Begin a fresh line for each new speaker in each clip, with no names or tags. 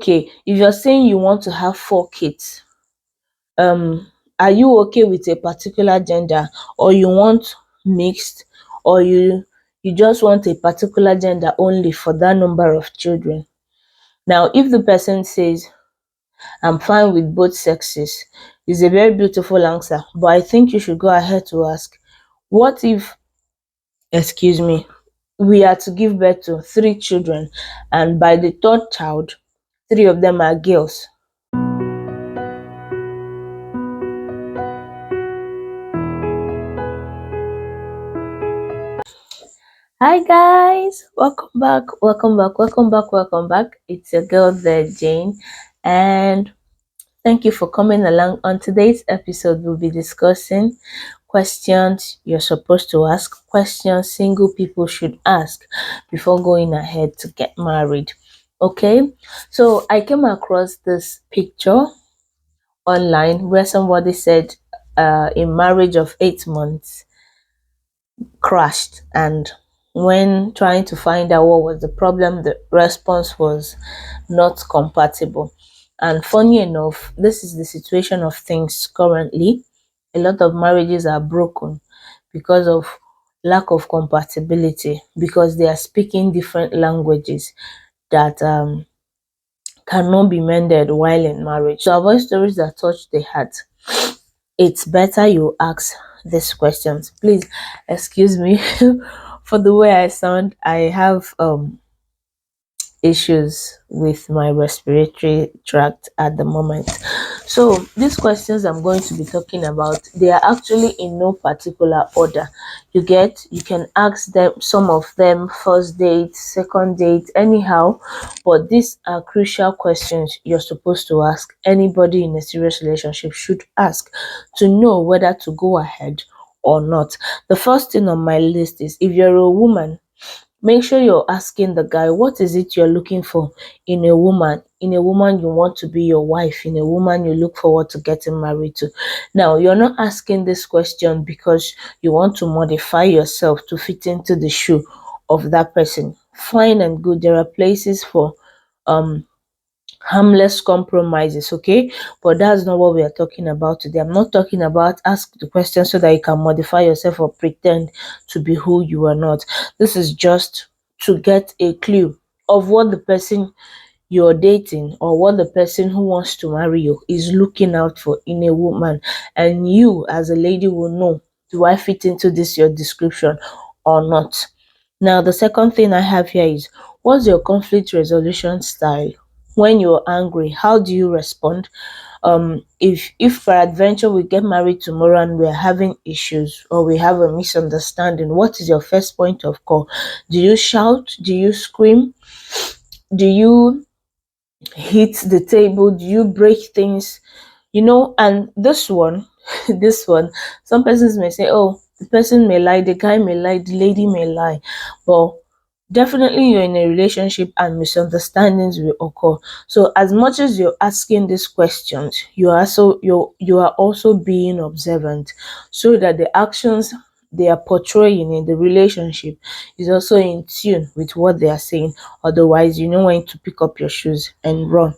Okay, if you're saying you want to have 4 kids, are you okay with a particular gender, or you want mixed, or you just want a particular gender only for that number of children? Now, if the person says, I'm fine with both sexes, it's a very beautiful answer, but I think you should go ahead to ask, what if, excuse me, we are to give birth to 3 children, and by the third child, 3 of them are girls? Hi guys, welcome back, welcome back, welcome back, welcome back. It's your girl there, Jane, and thank you for coming along. On today's episode, we'll be discussing questions you're supposed to ask, questions single people should ask before going ahead to get married. Okay, so I came across this picture online where somebody said a marriage of 8 months crashed, and when trying to find out what was the problem, the response was not compatible. And funny enough, this is the situation of things currently. A lot of marriages are broken because of lack of compatibility, because they are speaking different languages that cannot be mended while in marriage. To avoid stories that touch the heart, it's better you ask these questions. Please excuse me for the way I sound. I have issues with my respiratory tract at the moment. So these questions I'm going to be talking about, they are actually in no particular order. You can ask them, some of them first date, second date, anyhow, but these are crucial questions you're supposed to ask. Anybody in a serious relationship should ask to know whether to go ahead or not. The first thing on my list is, if you're a woman, make sure you're asking the guy, what is it you're looking for in a woman? In a woman you want to be your wife, in a woman you look forward to getting married to. Now, you're not asking this question because you want to modify yourself to fit into the shoe of that person. Fine and good. There are places for harmless compromises, okay, but that's not what we are talking about today. I'm not talking about ask the question so that you can modify yourself or pretend to be who you are not. This is just to get a clue of what the person you're dating, or what the person who wants to marry you is looking out for in a woman, and you as a lady will know, do I fit into this your description or not? Now, the second thing I have here is, what's your conflict resolution style? When you're angry, how do you respond? If peradventure we get married tomorrow and we're having issues, or we have a misunderstanding, what is your first point of call? Do you shout? Do you scream? Do you hit the table? Do you break things? And this one, this one, some persons may say, oh, the person may lie, the guy may lie, the lady may lie, but definitely you're in a relationship and misunderstandings will occur. So as much as you're asking these questions, you are also being observant, so that the actions they are portraying in the relationship is also in tune with what they are saying. Otherwise, you know when to pick up your shoes and run.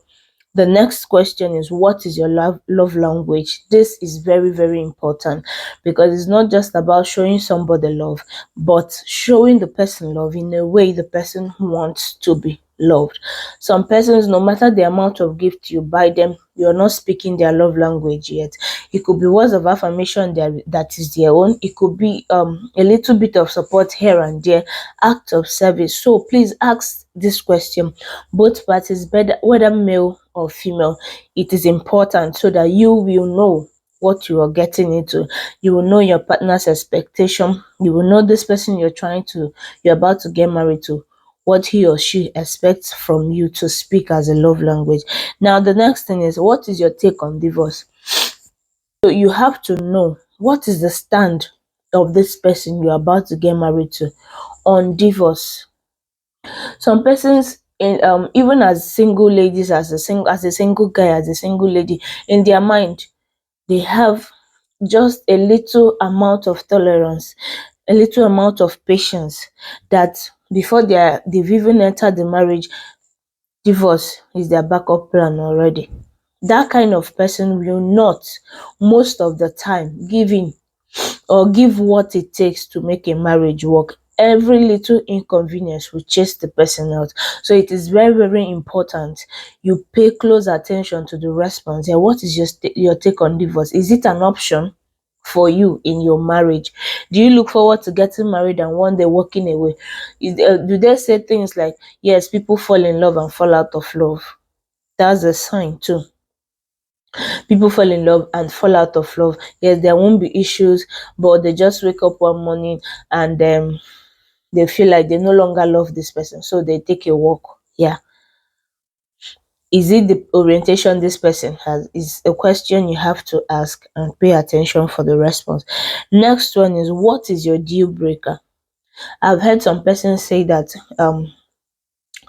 The next question is, what is your love language? This is very, very important, because it's not just about showing somebody love, but showing the person love in a way the person wants to be loved. Some persons, no matter the amount of gift you buy them, you're not speaking their love language yet. It could be words of affirmation that is their own. It could be a little bit of support here and there, act of service. So please ask this question, both parties, whether male or female. It is important so that you will know what you are getting into. You will know your partner's expectation. You will know this person you're about to get married to, what he or she expects from you to speak as a love language. Now, the next thing is, what is your take on divorce? So you have to know what is the stand of this person you're about to get married to on divorce. Some persons, in even as single ladies, as a single guy, as a single lady, in their mind, they have just a little amount of tolerance, a little amount of patience, that before they've even entered the marriage, divorce is their backup plan already. That kind of person will not, most of the time, give in or give what it takes to make a marriage work. Every little inconvenience will chase the person out. So it is very, very important you pay close attention to the response. Yeah, what is your take on divorce? Is it an option for you in your marriage? Do you look forward to getting married and one day walking away? Do they say things like, yes, people fall in love and fall out of love? That's a sign too. People fall in love and fall out of love. Yes, there won't be issues, but they just wake up one morning and they feel like they no longer love this person, so they take a walk. Yeah. Is it the orientation this person has? Is a question you have to ask and pay attention for the response. Next one is, what is your deal breaker? I've heard some persons say that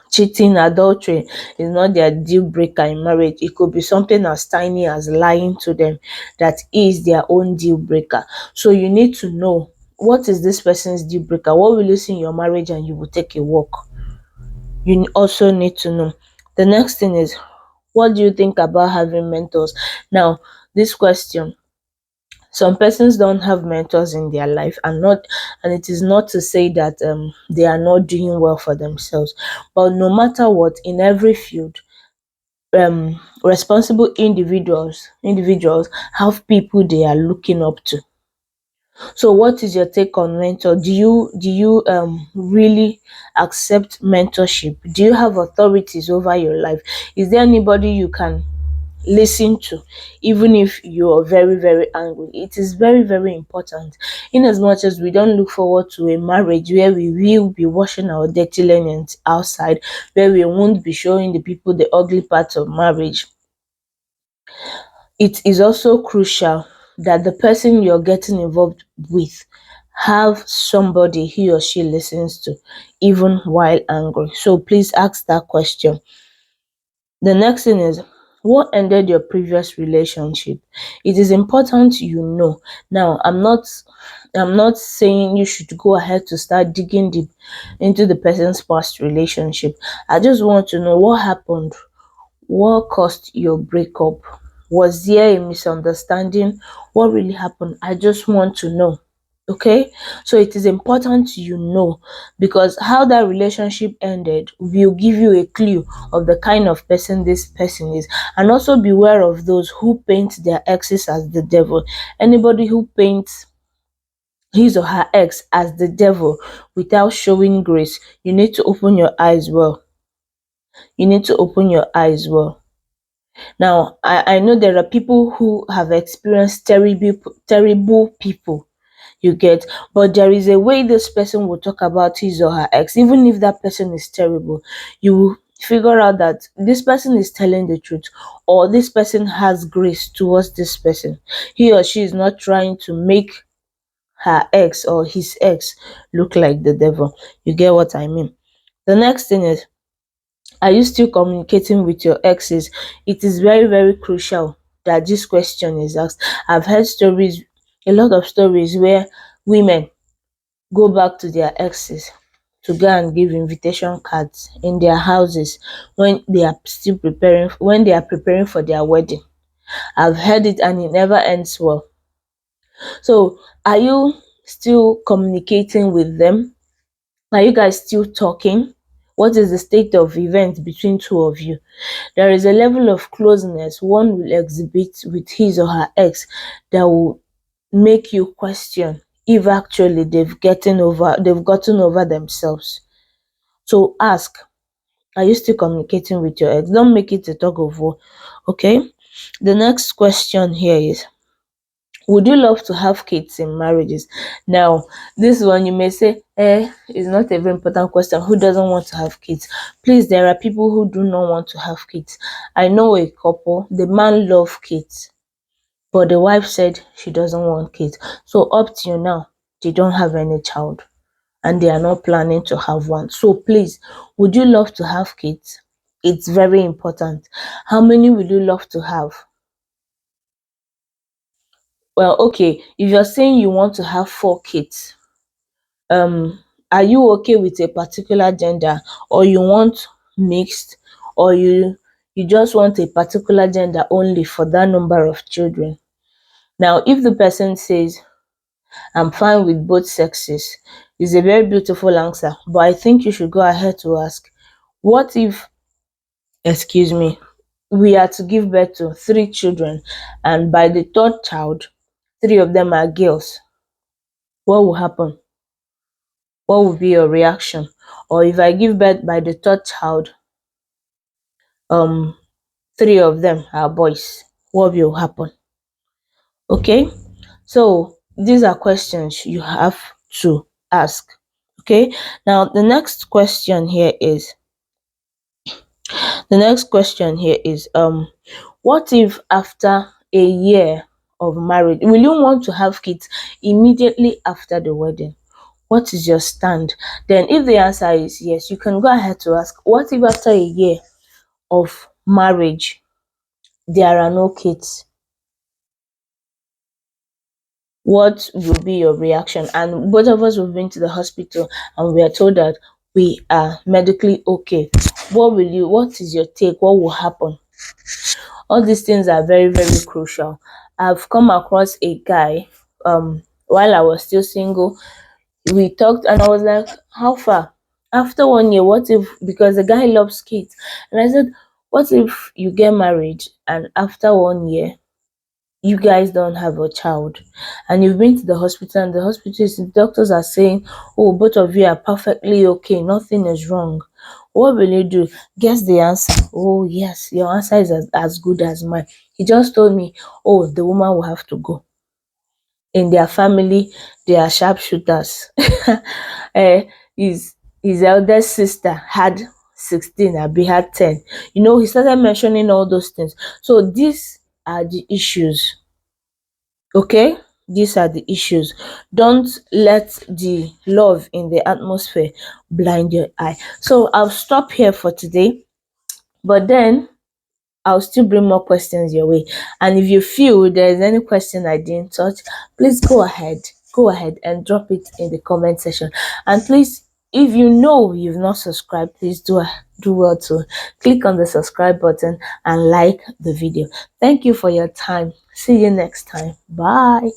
cheating, adultery is not their deal breaker in marriage. It could be something as tiny as lying to them that is their own deal breaker. So you need to know, what is this person's deal breaker? What will you see in your marriage and you will take a walk? You also need to know. The next thing is, what do you think about having mentors? Now, this question, some persons don't have mentors in their life, and it is not to say that they are not doing well for themselves, but no matter what, in every field, responsible individuals have people they are looking up to. So what is your take on mentor? Do you really accept mentorship? Do you have authorities over your life? Is there anybody you can listen to even if you're very, very angry? It is very, very important, in as much as we don't look forward to a marriage where we will be washing our dirty linens outside, where we won't be showing the people the ugly parts of marriage. It is also crucial that the person you're getting involved with have somebody he or she listens to even while angry. So please ask that question. The next thing is, what ended your previous relationship? It is important you know. Now, I'm not saying you should go ahead to start digging deep into the person's past relationship. I just want to know what happened. What caused your breakup? Was there a misunderstanding? What really happened? I just want to know. Okay, so it is important you know, because how that relationship ended will give you a clue of the kind of person this person is. And also beware of those who paint their exes as the devil. Anybody who paints his or her ex as the devil without showing grace, you need to open your eyes well. You need to open your eyes well. Now, I know there are people who have experienced terrible people, you get, but there is a way this person will talk about his or her ex. Even if that person is terrible, you will figure out that this person is telling the truth, or this person has grace towards this person. He or she is not trying to make her ex or his ex look like the devil. You get what I mean? The next thing is, are you still communicating with your exes? It is very, very crucial that this question is asked. I've heard stories, a lot of stories, where women go back to their exes to go and give invitation cards in their houses when they are preparing for their wedding. I've heard it and it never ends well. So are you still communicating with them? Are you guys still talking? What is the state of events between two of you? There is a level of closeness one will exhibit with his or her ex that will make you question if actually they've gotten over themselves. So ask, are you still communicating with your ex? Don't make it a tug of war. Okay. The next question here is, would you love to have kids in marriages? Now, this one you may say, is not a very important question. Who doesn't want to have kids? Please, there are people who do not want to have kids. I know a couple, the man loves kids, but the wife said she doesn't want kids. So up till now, they don't have any child and they are not planning to have one. So please, would you love to have kids? It's very important. How many would you love to have? Well, okay, if you're saying you want to have 4 kids, um, are you okay with a particular gender, or you want mixed, or you just want a particular gender only for that number of children. Now, if the person says, I'm fine with both sexes, it's a very beautiful answer. But I think you should go ahead to ask, what if, excuse me, we are to give birth to 3 children, and by the third child, 3 of them are girls? What will happen? What will be your reaction? Or if I give birth by the third child, um 3 of them are boys, what will happen? Okay, so these are questions you have to ask. Okay, now the next question here is what if after a year of marriage, will you want to have kids immediately after the wedding? What is your stand? Then if the answer is yes, you can go ahead to ask, what if after a year of marriage there are no kids? What will be your reaction? And both of us have been to the hospital and we are told that we are medically okay. What is your take? What will happen? All these things are very, very crucial. I've come across a guy, while I was still single. We talked and I was like, how far? After 1 year, what if, because the guy loves kids, and I said, what if you get married and after 1 year you guys don't have a child, and you've been to the hospital and the doctors are saying, oh, both of you are perfectly okay, nothing is wrong? What will you do? Guess the answer. Oh yes, your answer is as good as mine. He just told me, oh, the woman will have to go. In their family, they are sharpshooters. Eh, his eldest sister had 16, Abi had 10. He started mentioning all those things. So these are the issues. Okay, these are the issues. Don't let the love in the atmosphere blind your eye. So I'll stop here for today, but then I'll still bring more questions your way. And if you feel there's any question I didn't touch, please go ahead and drop it in the comment section. And please, if you know you've not subscribed, please do well to click on the subscribe button and like the video. Thank you for your time. See you next time. Bye.